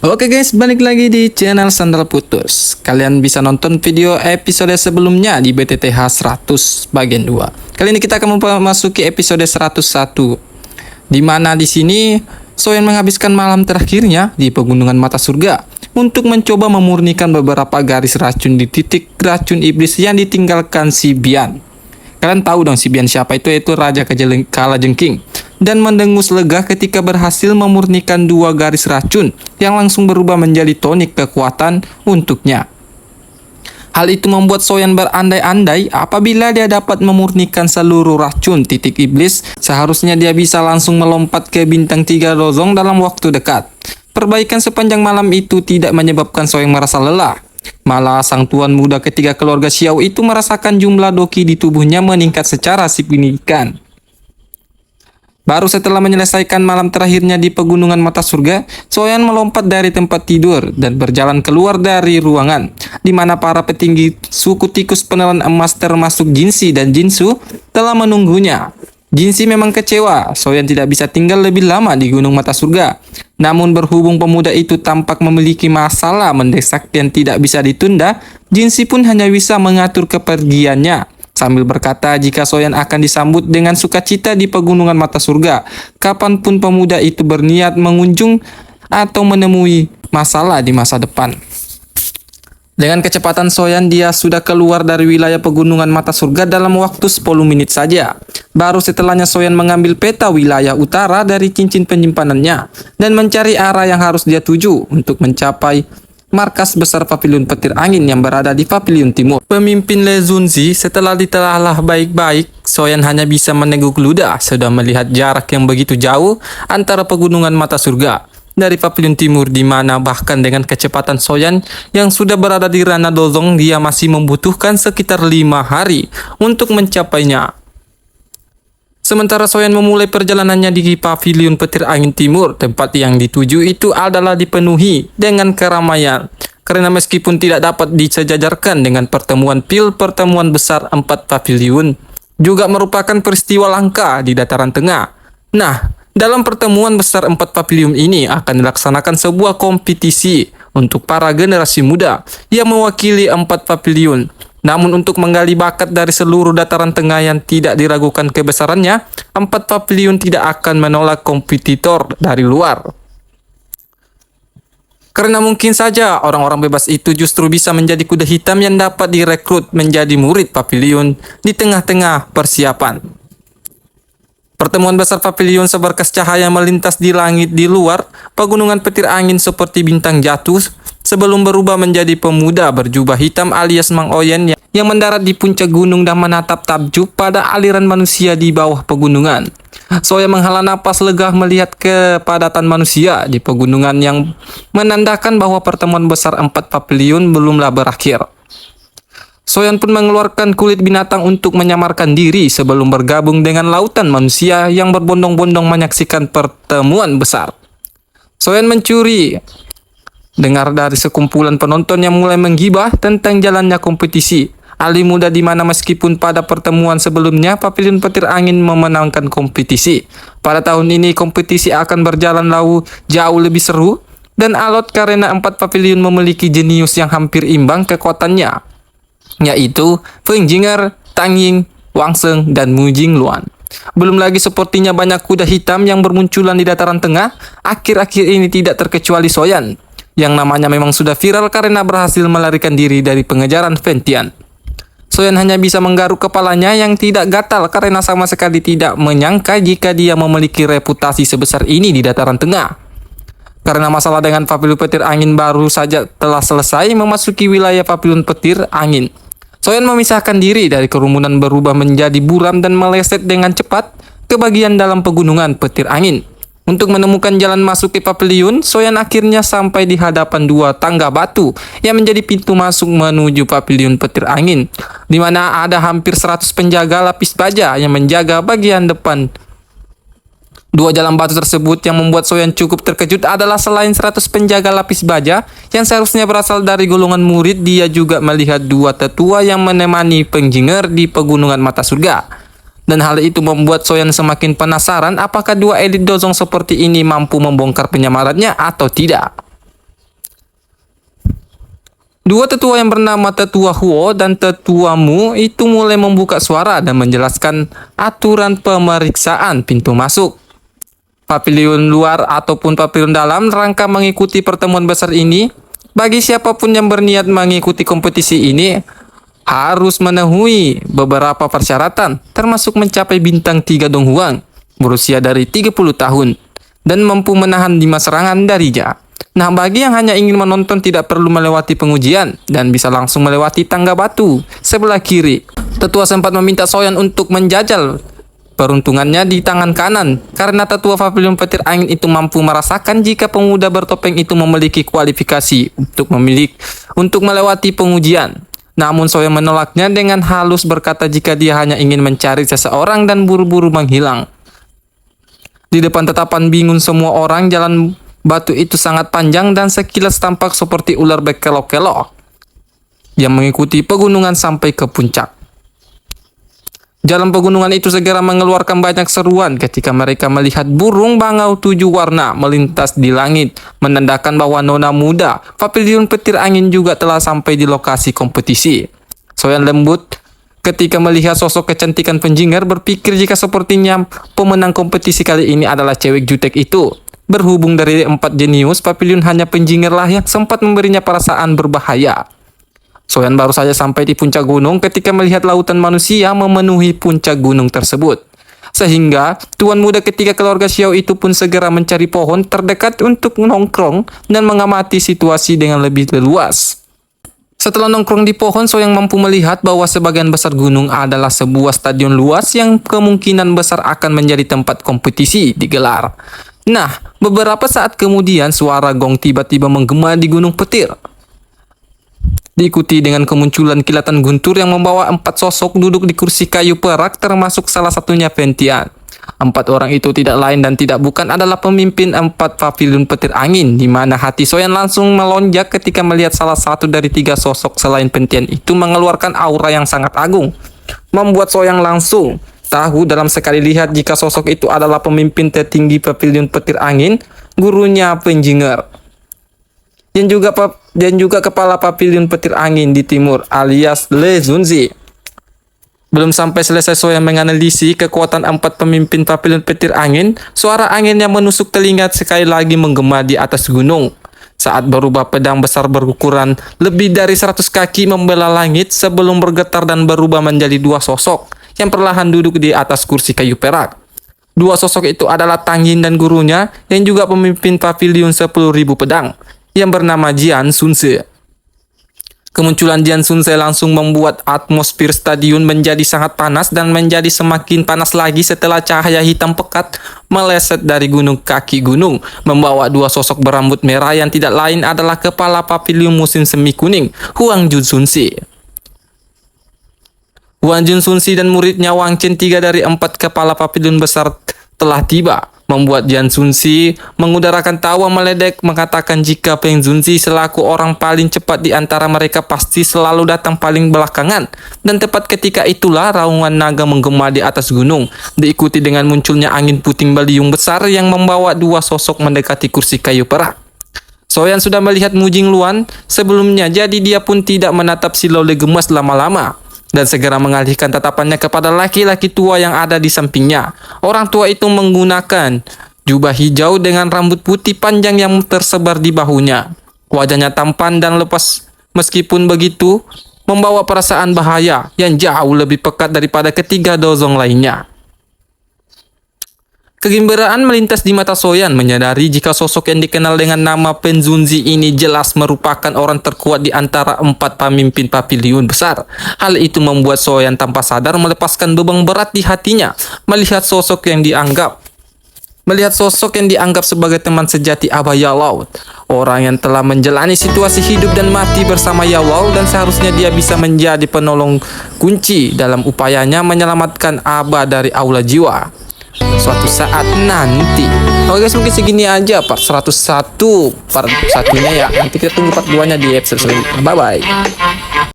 Oke guys, balik lagi di channel Sandal Putus. Kalian bisa nonton video episode sebelumnya di BTTH 100 bagian 2. Kali ini kita akan memasuki episode 101. Di mana di sini Soyan menghabiskan malam terakhirnya di Pegunungan Mata Surga untuk mencoba memurnikan beberapa garis racun di titik racun iblis yang ditinggalkan si Bian. Kalian tahu dong si Bian siapa itu Raja Kalajengking. Dan mendengus lega ketika berhasil memurnikan 2 garis racun yang langsung berubah menjadi tonik kekuatan untuknya. Hal itu membuat Soyan berandai-andai apabila dia dapat memurnikan seluruh racun titik iblis, seharusnya dia bisa langsung melompat ke bintang 3 Dozong dalam waktu dekat. Perbaikan sepanjang malam itu tidak menyebabkan Soyan merasa lelah. Malah sang tuan muda ketiga keluarga Xiao itu merasakan jumlah doki di tubuhnya meningkat secara signifikan. Baru setelah menyelesaikan malam terakhirnya di Pegunungan Mata Surga, Soyan melompat dari tempat tidur dan berjalan keluar dari ruangan, di mana para petinggi suku tikus penelan emas termasuk Jinsi dan Jinsu telah menunggunya. Jinsi memang kecewa, Soyan tidak bisa tinggal lebih lama di Gunung Mata Surga. Namun berhubung pemuda itu tampak memiliki masalah mendesak yang tidak bisa ditunda, Jinsi pun hanya bisa mengatur kepergiannya. Sambil berkata jika Soyan akan disambut dengan sukacita di Pegunungan Mata Surga, kapanpun pemuda itu berniat mengunjung atau menemui masalah di masa depan. Dengan kecepatan Soyan, dia sudah keluar dari wilayah Pegunungan Mata Surga dalam waktu 10 menit saja. Baru setelahnya Soyan mengambil peta wilayah utara dari cincin penyimpanannya dan mencari arah yang harus dia tuju untuk mencapai markas besar Paviliun Petir Angin yang berada di Paviliun Timur. Pemimpin Le Zunzi setelah ditelaah baik-baik, Soyan hanya bisa meneguk ludah sudah melihat jarak yang begitu jauh antara Pegunungan Mata Surga dari Paviliun Timur, di mana bahkan dengan kecepatan Soyan yang sudah berada di Ranah Dozong, dia masih membutuhkan sekitar 5 hari untuk mencapainya. Sementara Soyan memulai perjalanannya di Paviliun Petir Angin Timur, tempat yang dituju itu adalah dipenuhi dengan keramaian. Karena meskipun tidak dapat disejajarkan dengan pertemuan besar 4 paviliun, juga merupakan peristiwa langka di dataran tengah. Nah, dalam pertemuan besar 4 paviliun ini akan dilaksanakan sebuah kompetisi untuk para generasi muda yang mewakili 4 paviliun. Namun untuk menggali bakat dari seluruh dataran tengah yang tidak diragukan kebesarannya, 4 paviliun tidak akan menolak kompetitor dari luar. Karena mungkin saja orang-orang bebas itu justru bisa menjadi kuda hitam yang dapat direkrut menjadi murid paviliun di tengah-tengah persiapan. Pertemuan besar paviliun seberkas cahaya melintas di langit di luar Pegunungan Petir Angin seperti bintang jatuh sebelum berubah menjadi pemuda berjubah hitam alias Mang Oyen yang mendarat di puncak gunung dan menatap takjub pada aliran manusia di bawah pegunungan. Soyan menghela napas lega melihat kepadatan manusia di pegunungan yang menandakan bahwa pertemuan besar 4 paviliun belumlah berakhir. Soyan pun mengeluarkan kulit binatang untuk menyamarkan diri sebelum bergabung dengan lautan manusia yang berbondong-bondong menyaksikan pertemuan besar. Soyan mencuri dengar dari sekumpulan penonton yang mulai menggibah tentang jalannya kompetisi. Ali muda di mana meskipun pada pertemuan sebelumnya Paviliun Petir Angin memenangkan kompetisi, pada tahun ini kompetisi akan berjalan jauh lebih seru dan alot karena 4 paviliun memiliki jenius yang hampir imbang kekuatannya, yaitu Feng Jinger, Tang Ying, Wang Sheng, dan Mu Jingluan. Belum lagi sepertinya banyak kuda hitam yang bermunculan di dataran tengah. Akhir-akhir ini tidak terkecuali Soyan, yang namanya memang sudah viral karena berhasil melarikan diri dari pengejaran Ventian. Soyan hanya bisa menggaruk kepalanya yang tidak gatal karena sama sekali tidak menyangka jika dia memiliki reputasi sebesar ini di dataran tengah. Karena masalah dengan Paviliun Petir Angin baru saja telah selesai memasuki wilayah Paviliun Petir Angin, Soyan memisahkan diri dari kerumunan berubah menjadi buram dan meleset dengan cepat ke bagian dalam Pegunungan Petir Angin. Untuk menemukan jalan masuk ke paviliun, Soyan akhirnya sampai di hadapan 2 tangga batu yang menjadi pintu masuk menuju Paviliun Petir Angin, di mana ada hampir 100 penjaga lapis baja yang menjaga bagian depan. 2 jalan batu tersebut yang membuat Soyan cukup terkejut adalah selain 100 penjaga lapis baja yang seharusnya berasal dari golongan murid, dia juga melihat 2 tetua yang menemani Pengjinger di Pegunungan Mata Surga. Dan hal itu membuat Soyan semakin penasaran apakah 2 elit Dozong seperti ini mampu membongkar penyamarannya atau tidak. Dua tetua yang bernama Tetua Huo dan Tetua Mu itu mulai membuka suara dan menjelaskan aturan pemeriksaan pintu masuk. Pavilion luar ataupun pavilion dalam rangka mengikuti pertemuan besar ini, bagi siapapun yang berniat mengikuti kompetisi ini harus memenuhi beberapa persyaratan, termasuk mencapai bintang 3 Dong Huang, berusia dari 30 tahun, dan mampu menahan 5 serangan darinya. Nah, bagi yang hanya ingin menonton tidak perlu melewati pengujian dan bisa langsung melewati tangga batu sebelah kiri. Tetua sempat meminta Soyan untuk menjajal peruntungannya di tangan kanan karena tetua pavilion petir angin itu mampu merasakan jika pemuda bertopeng itu memiliki kualifikasi untuk melewati pengujian. Namun Soyan menolaknya dengan halus berkata jika dia hanya ingin mencari seseorang dan buru-buru menghilang. Di depan tatapan bingung semua orang, jalan batu itu sangat panjang dan sekilas tampak seperti ular berkelok-kelok yang mengikuti pegunungan sampai ke puncak. Jalan pegunungan itu segera mengeluarkan banyak seruan ketika mereka melihat burung bangau 7 warna melintas di langit, menandakan bahwa nona muda pavilion petir angin juga telah sampai di lokasi kompetisi. Soyan lembut ketika melihat sosok kecantikan penjinger, berpikir jika sepertinya pemenang kompetisi kali ini adalah cewek jutek itu. Berhubung dari 4 jenius, pavilion hanya penjingerlah yang sempat memberinya perasaan berbahaya. Soyan baru saja sampai di puncak gunung ketika melihat lautan manusia memenuhi puncak gunung tersebut. Sehingga tuan muda ketiga keluarga Xiao itu pun segera mencari pohon terdekat untuk nongkrong dan mengamati situasi dengan lebih luas. Setelah nongkrong di pohon, Soyan mampu melihat bahwa sebagian besar gunung adalah sebuah stadion luas yang kemungkinan besar akan menjadi tempat kompetisi digelar. Nah, beberapa saat kemudian suara gong tiba-tiba menggema di Gunung Petir. Diikuti dengan kemunculan kilatan guntur yang membawa 4 sosok duduk di kursi kayu perak, termasuk salah satunya Ventian. 4 orang itu tidak lain dan tidak bukan adalah pemimpin 4 pavilion petir angin, di mana hati Soyan langsung melonjak ketika melihat salah satu dari 3 sosok selain Ventian itu mengeluarkan aura yang sangat agung, membuat Soyan langsung tahu dalam sekali lihat jika sosok itu adalah pemimpin tertinggi pavilion petir angin, gurunya penjinger, dan juga kepala pavilion petir angin di timur alias Le Zunzi. Belum sampai selesai Soyan menganalisi kekuatan 4 pemimpin pavilion petir angin, suara angin yang menusuk telinga sekali lagi menggema di atas gunung. Saat berubah pedang besar berukuran lebih dari 100 kaki membela langit sebelum bergetar dan berubah menjadi 2 sosok yang perlahan duduk di atas kursi kayu perak. 2 sosok itu adalah Tang Yin dan gurunya yang juga pemimpin pavilion 10.000 pedang yang bernama Jian Sunse. Kemunculan Jian Sunse langsung membuat atmosfer stadion menjadi sangat panas dan menjadi semakin panas lagi setelah cahaya hitam pekat meleset dari kaki gunung, membawa 2 sosok berambut merah yang tidak lain adalah kepala pavilion musim semi kuning, Huang Junsunsi. Huang Junsunsi dan muridnya Wang Chen, 3 dari 4 kepala pavilion besar telah tiba, membuat Jian Sunsi mengudarakan tawa meledek mengatakan jika Peng Zunzi selaku orang paling cepat di antara mereka pasti selalu datang paling belakangan. Dan tepat ketika itulah raungan naga menggema di atas gunung, diikuti dengan munculnya angin puting beliung besar yang membawa 2 sosok mendekati kursi kayu perak. Soyan sudah melihat Mujing Luan sebelumnya, jadi dia pun tidak menatap si Lole gemas lama-lama dan segera mengalihkan tatapannya kepada laki-laki tua yang ada di sampingnya. Orang tua itu menggunakan jubah hijau dengan rambut putih panjang yang tersebar di bahunya. Wajahnya tampan dan lepas, meskipun begitu membawa perasaan bahaya yang jauh lebih pekat daripada ketiga dozong lainnya. Kegembiraan melintas di mata Soyan menyadari jika sosok yang dikenal dengan nama Pen Zunzi ini jelas merupakan orang terkuat di antara 4 pemimpin pavilion besar. Hal itu membuat Soyan tanpa sadar melepaskan beban berat di hatinya melihat sosok yang dianggap sebagai teman sejati Abah Yalao, orang yang telah menjalani situasi hidup dan mati bersama Yalao dan seharusnya dia bisa menjadi penolong kunci dalam upayanya menyelamatkan Abah dari aula jiwa suatu saat nanti. Oke guys, mungkin segini aja part 101 part 1-nya ya. Nanti kita tunggu part 2-nya di episode selanjutnya. Bye bye.